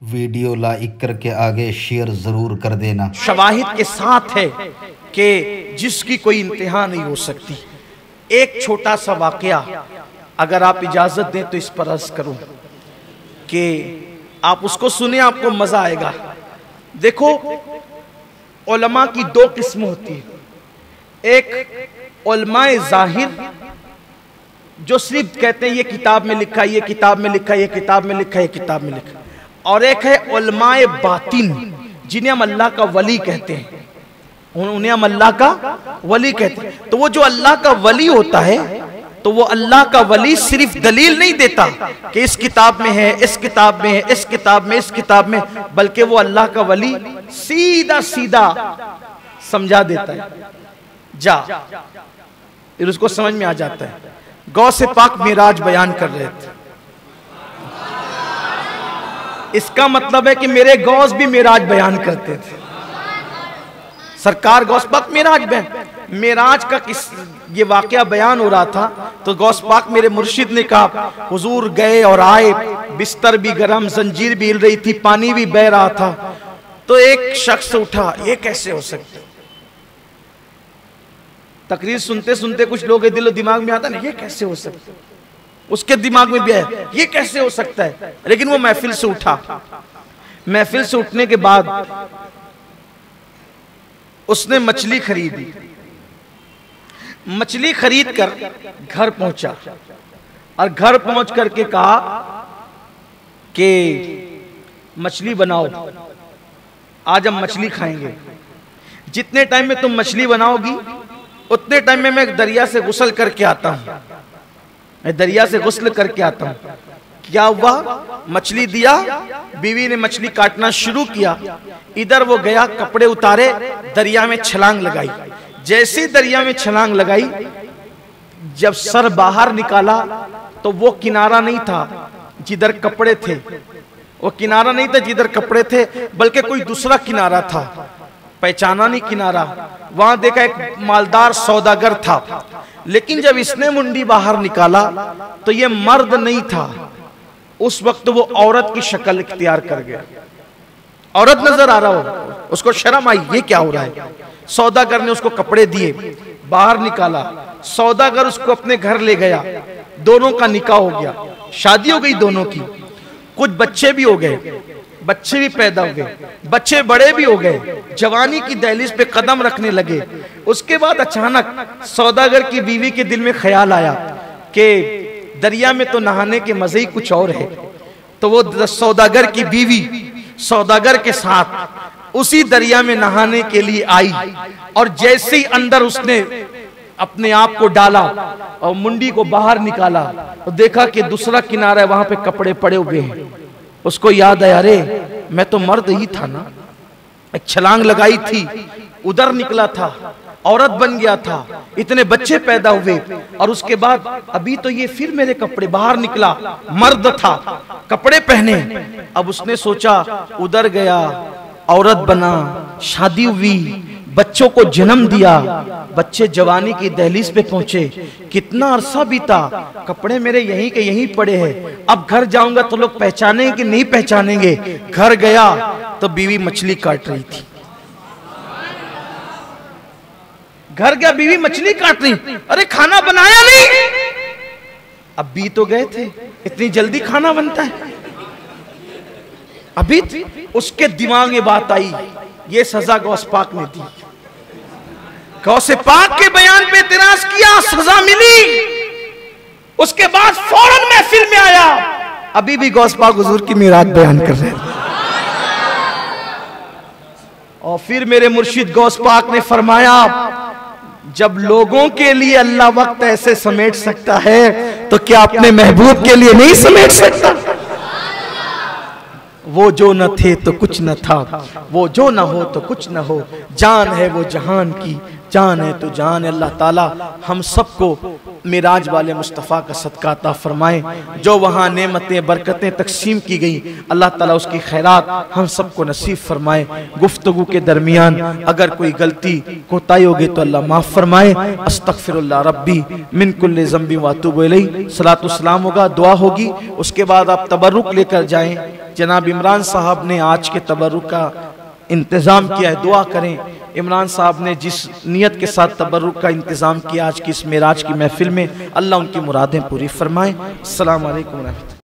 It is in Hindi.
वीडियो लाइक करके आगे शेयर जरूर कर देना। शवाहिद के साथ है कि जिसकी कोई इंतहा नहीं हो सकती। एक छोटा सा वाकया अगर आप इजाजत दें तो इस पर अर्ज करूं कि आप उसको सुने, आपको मजा आएगा। देखो, उलमा की दो किस्म होती है। एक उलमाए जाहिर जो सिर्फ कहते हैं ये किताब में लिखा, ये किताब में लिखा, ये किताब में लिखा, ये किताब में लिखा। और एक है उलमाए बातिन जिन्हें हम अल्लाह का वली कहते हैं, उन्हें हम अल्लाह का वली कहते हैं। तो वो जो अल्लाह का वली होता है, तो वो अल्लाह का वली सिर्फ दलील नहीं देता कि इस किताब में है, इस किताब में है, इस किताब में, इस किताब में, बल्कि वो अल्लाह का वली सीधा सीधा समझा देता है। जा, फिर उसको समझ में आ जाता है। गौसे पाक मेराज बयान कर रहे थे, इसका मतलब है कि मेरे गौस भी मेराज बयान करते थे। सरकार गौस पाक मेराज का ये वाकया बयान हो रहा था, तो गौस पाक मेरे मुर्शिद ने कहा, हुजूर गए और आए, बिस्तर भी गर्म, जंजीर भी हिल रही थी, पानी भी बह रहा था। तो एक शख्स उठा, ये कैसे हो सकता है? तकरीर सुनते सुनते कुछ लोग के दिलो दिमाग में आता ना, ये कैसे हो सकता है? उसके दिमाग में भी है, ये कैसे हो सकता है? लेकिन वो महफिल से उठा। महफिल से उठने के बाद उसने मछली खरीदी। मछली खरीद कर घर पहुंचा और घर पहुंच करके कहा कि मछली बनाओ, आज हम मछली खाएंगे। जितने टाइम में तुम मछली बनाओगी उतने टाइम में मैं दरिया से गुस्ल करके आता हूं, मैं दरिया से गुस्ल करके आता हूं। क्या हुआ? मछली दिया, बीवी ने मछली काटना शुरू किया। इधर वो गया, कपड़े उतारे, दरिया में छलांग लगाई। जैसे दरिया में छलांग लगाई, जब सर बाहर निकाला तो वो किनारा नहीं था जिधर कपड़े थे, वो किनारा नहीं था जिधर कपड़े थे, बल्कि कोई दूसरा किनारा था। पहचाना नहीं किनारा। वहां देखा एक मालदार सौदागर था, लेकिन जब इसने मुंडी बाहर निकाला तो ये मर्द नहीं था। उस वक्त वो औरत की शक्ल इख्तियार कर गया। औरत नजर आ रहा हो, उसको शर्म आई, ये क्या हो रहा है? सौदागर ने उसको कपड़े दिए, बाहर निकाला। सौदागर उसको अपने घर ले गया। दोनों का निकाह हो गया, शादी हो गई दोनों की। कुछ बच्चे भी हो गए, बच्चे भी पैदा हो गए, बच्चे बड़े भी हो गए, जवानी की दहलीज पे कदम रखने लगे। उसके बाद अचानक सौदागर की बीवी के दिल में ख्याल आया कि दरिया में तो नहाने के मजे ही कुछ और है। तो वो सौदागर की बीवी सौदागर के साथ उसी दरिया में नहाने के लिए आई, और जैसे ही अंदर उसने अपने आप को डाला और मुंडी को बाहर निकाला तो देखा कि दूसरा किनारा है, वहां पे कपड़े पड़े हुए हैं। उसको याद आया, अरे मैं तो मर्द ही था ना, एक छलांग लगाई थी, उधर निकला था, औरत बन गया था, इतने बच्चे पैदा हुए, और उसके बाद अभी तो ये फिर मेरे कपड़े, बाहर निकला, मर्द था, कपड़े पहने। अब उसने सोचा, उधर गया, औरत बना, शादी हुई, बच्चों को जन्म दिया, बच्चे जवानी की दहलीज पे पहुंचे। कितना अरसा बीता, कपड़े मेरे यहीं के यहीं पड़े हैं। अब घर जाऊंगा तो लोग पहचानेंगे कि नहीं पहचानेंगे? घर गया तो बीवी मछली काट रही थी। घर गया, बीवी मछली काट रही। अरे खाना बनाया नहीं? अब भी तो गए थे, इतनी जल्दी खाना बनता है? अभी उसके दिमाग में बात आई, ये सजा गौस पाक ने दी। गौसे पाक के बयान पे इतराज किया, सजा मिली। उसके बाद फौरन महफिल में आया। अभी भी गौस पाक हुजूर की मेराज बयान कर रहे हैं। और फिर मेरे मुर्शिद गौस पाक ने फरमाया, जब लोगों के लिए अल्लाह वक्त ऐसे समेट सकता है तो क्या अपने महबूब के लिए नहीं समेट सकता? वो जो न थे तो कुछ न था, वो जो न हो तो कुछ न हो, जान है वो जहान की, जान है तो जान है। अल्लाह ताला हम सबको मिराज वाले मुस्तफ़ा का सदका अता फरमाए। जो वहाँ नेमतें बरकतें तकसीम की गई, अल्लाह ताला उसकी खैरात हम सबको नसीब फरमाए। गुफ्तगू के दरमियान अगर कोई गलती कोताही होगी तो अल्लाह माफ़ फरमाए। अस्तगफिरुल्लाह रब्बी मिन कुल्लि ज़ंबि व अतूबु इलैहि। सलातो सलाम होगा, दुआ होगी, उसके बाद आप तबर्रुक लेकर जाएं। जनाब इमरान साहब ने आज के तबर्रुक का इंतज़ाम किया है, दुआ करें। इमरान साहब ने जिस नियत के साथ तबर्रुक का इंतज़ाम किया आज की इस मेराज की महफिल में, अल्लाह उनकी मुरादें पूरी फरमाए। अस्सलाम वालेकुम।